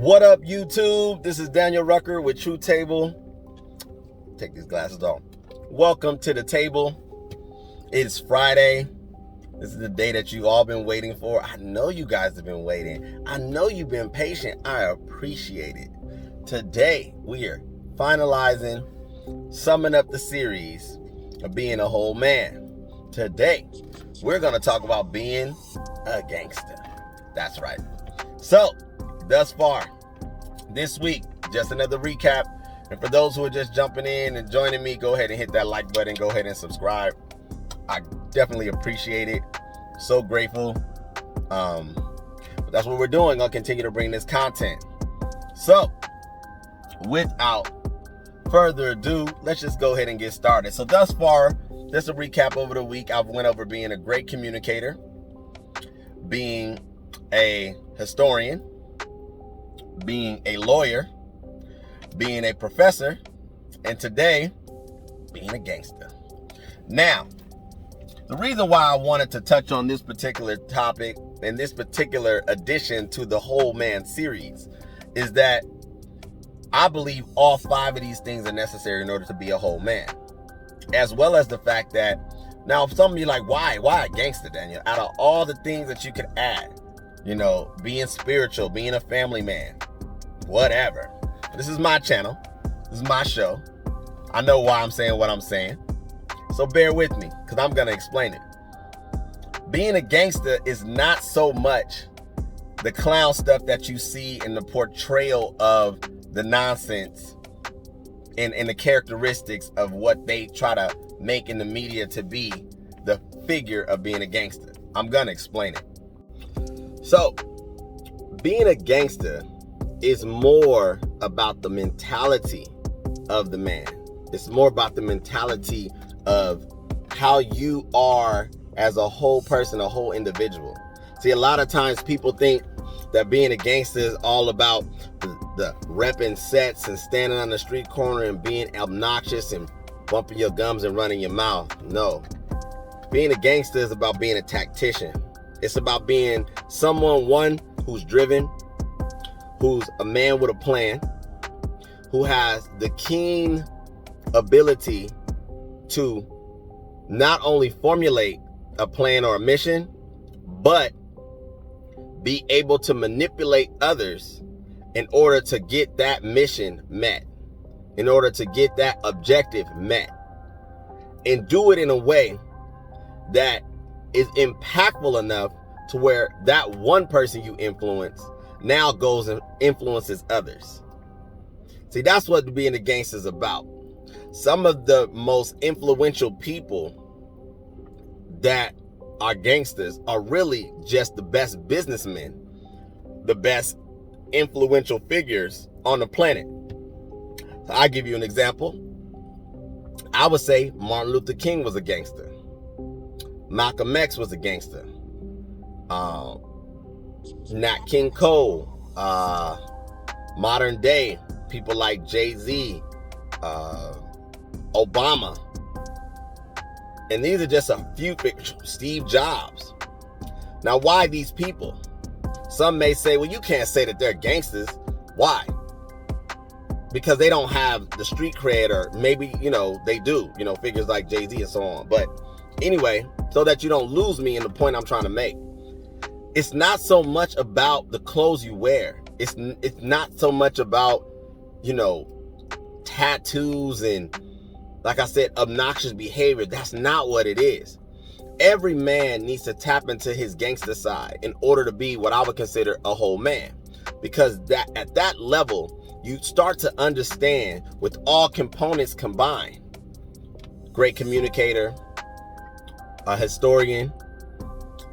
What up, YouTube? This is Daniel Rucker with True Table. Take these glasses off. Welcome to the table. It's Friday. This is the day that you've all been waiting for. I know you guys have been waiting. I know you've been patient. I appreciate it. Today, we are finalizing, summing up the series of being a whole man. Today, we're going to talk about being a gangster. That's right. So, thus far, this week, just another recap. And for those who are just jumping in and joining me, go ahead and hit that like button. Go ahead and subscribe. I definitely appreciate it. So grateful. But that's what we're doing. I'll continue to bring this content. So, without further ado, let's just go ahead and get started. So thus far, just a recap over the week. I've went over being a great communicator, being a historian, being a lawyer, being a professor, and today, being a gangster. Now, the reason why I wanted to touch on this particular topic and this particular addition to the Whole Man series is that I believe all 5 of these things are necessary in order to be a whole man. As well as the fact that, now some of you like, why a gangster, Daniel? Out of all the things that you could add, you know, being spiritual, being a family man, whatever. This is my channel. This is my show. I know why I'm saying what I'm saying. So bear with me, because I'm going to explain it. Being a gangster is not so much the clown stuff that you see in the portrayal of the nonsense and the characteristics of what they try to make in the media to be the figure of being a gangster. I'm going to explain it. So, being a gangster is more about the mentality of the man. It's more about the mentality of how you are as a whole person, a whole individual. See, a lot of times people think that being a gangster is all about the repping sets and standing on the street corner and being obnoxious and bumping your gums and running your mouth. No. Being a gangster is about being a tactician. It's about being someone, one, who's driven, who's a man with a plan, who has the keen ability to not only formulate a plan or a mission, but be able to manipulate others in order to get that mission met, in order to get that objective met, and do it in a way that is impactful enough to where that one person you influence now goes and influences others. See, that's what being a gangster is about. Some of the most influential people that are gangsters are really just the best businessmen, the best influential figures on the planet. So I'll give you an example. I would say Martin Luther King was a gangster. Malcolm X was a gangster. Nat King Cole, modern day people like Jay-Z, Obama, and these are just a few. Steve Jobs. Now, why these people? Some may say, well, you can't say that they're gangsters. Why? Because they don't have the street cred, or maybe, they do, figures like Jay-Z and so on. But anyway, so that you don't lose me in the point I'm trying to make. It's not so much about the clothes you wear. It's not so much about, tattoos and, like I said, obnoxious behavior. That's not what it is. Every man needs to tap into his gangster side in order to be what I would consider a whole man. Because that at that level, you start to understand with all components combined. Great communicator, a historian,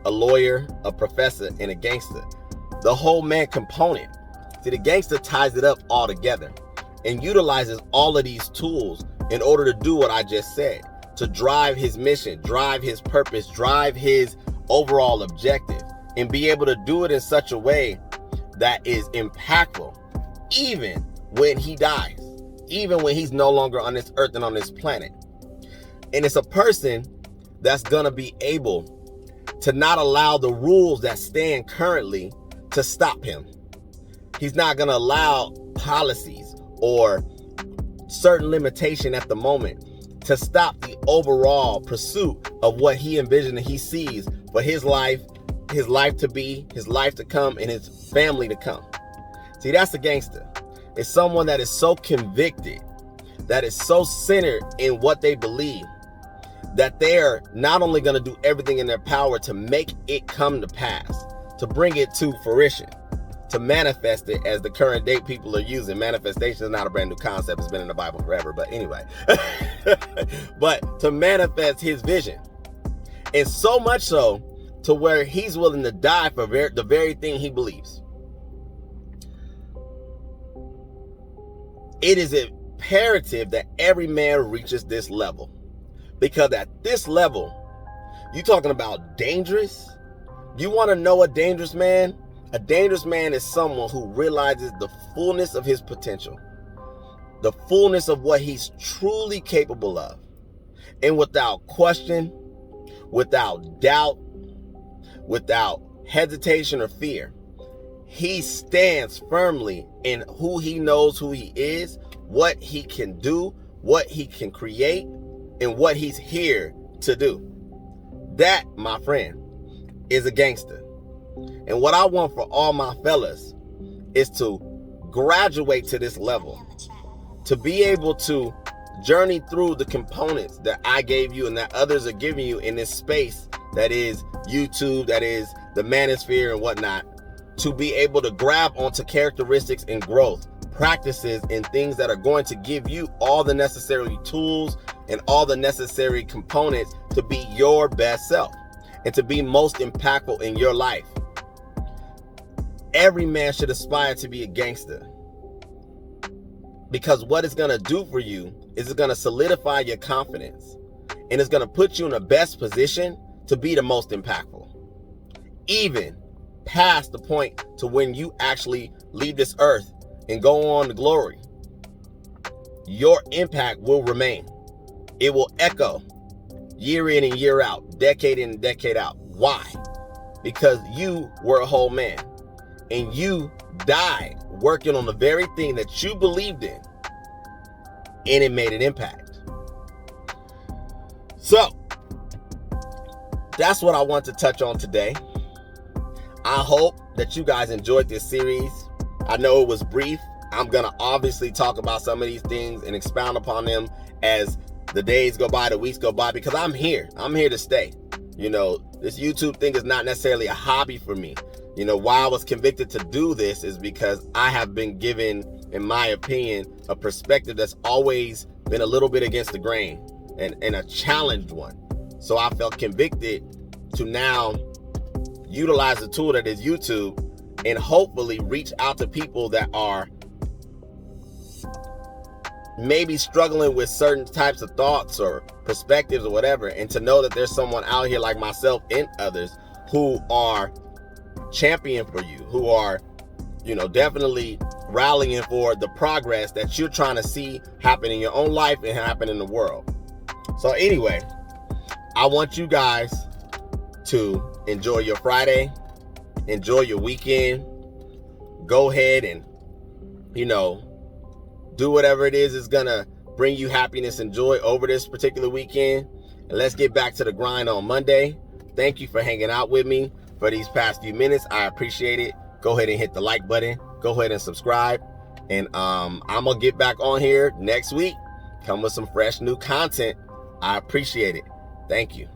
a lawyer, a professor, and a gangster. The whole man component. See, the gangster ties it up all together and utilizes all of these tools in order to do what I just said, to drive his mission, drive his purpose, drive his overall objective, and be able to do it in such a way that is impactful, even when he dies, even when he's no longer on this earth and on this planet. And it's a person that's going to be able to not allow the rules that stand currently to stop him. He's not going to allow policies or certain limitation at the moment to stop the overall pursuit of what he envisioned and he sees for his life to be, his life to come, and his family to come. See, that's a gangster. It's someone that is so convicted, that is so centered in what they believe, that they're not only going to do everything in their power to make it come to pass, to bring it to fruition, to manifest it, as the current day people are using. Manifestation is not a brand new concept. It's been in the Bible forever. But anyway, but to manifest his vision. And so much so to where he's willing to die for the very thing he believes. It is imperative that every man reaches this level. Because at this level, you're talking about dangerous. You want to know a dangerous man? A dangerous man is someone who realizes the fullness of his potential, the fullness of what he's truly capable of. And without question, without doubt, without hesitation or fear, he stands firmly in who he knows who he is, what he can do, what he can create, and what he's here to do. That, my friend, is a gangster. And what I want for all my fellas is to graduate to this level, to be able to journey through the components that I gave you and that others are giving you in this space that is YouTube, that is the manosphere and whatnot, to be able to grab onto characteristics and growth, practices and things that are going to give you all the necessary tools and all the necessary components to be your best self and to be most impactful in your life. Every man should aspire to be a gangster, because what it's going to do for you is it's going to solidify your confidence, and it's going to put you in the best position to be the most impactful, even past the point to when you actually leave this earth and go on to glory. Your impact will remain. It will echo year in and year out, decade in and decade out. Why? Because you were a whole man. And you died working on the very thing that you believed in. And it made an impact. So, that's what I want to touch on today. I hope that you guys enjoyed this series. I know it was brief. I'm going to obviously talk about some of these things and expound upon them as the days go by, the weeks go by, because I'm here. I'm here to stay. You know, this YouTube thing is not necessarily a hobby for me. You know, why I was convicted to do this is because I have been given, in my opinion, a perspective that's always been a little bit against the grain and a challenged one. So I felt convicted to now utilize the tool that is YouTube and hopefully reach out to people that are maybe struggling with certain types of thoughts or perspectives or whatever, and to know that there's someone out here like myself and others who are champion for you, who are, you know, definitely rallying for the progress that you're trying to see happen in your own life and happen in the world. So anyway, I want you guys to enjoy your Friday, enjoy your weekend. Go ahead and, you know, do whatever it is gonna bring you happiness and joy over this particular weekend. And let's get back to the grind on Monday. Thank you for hanging out with me for these past few minutes. I appreciate it. Go ahead and hit the like button. Go ahead and subscribe. And I'm gonna get back on here next week. Come with some fresh new content. I appreciate it. Thank you.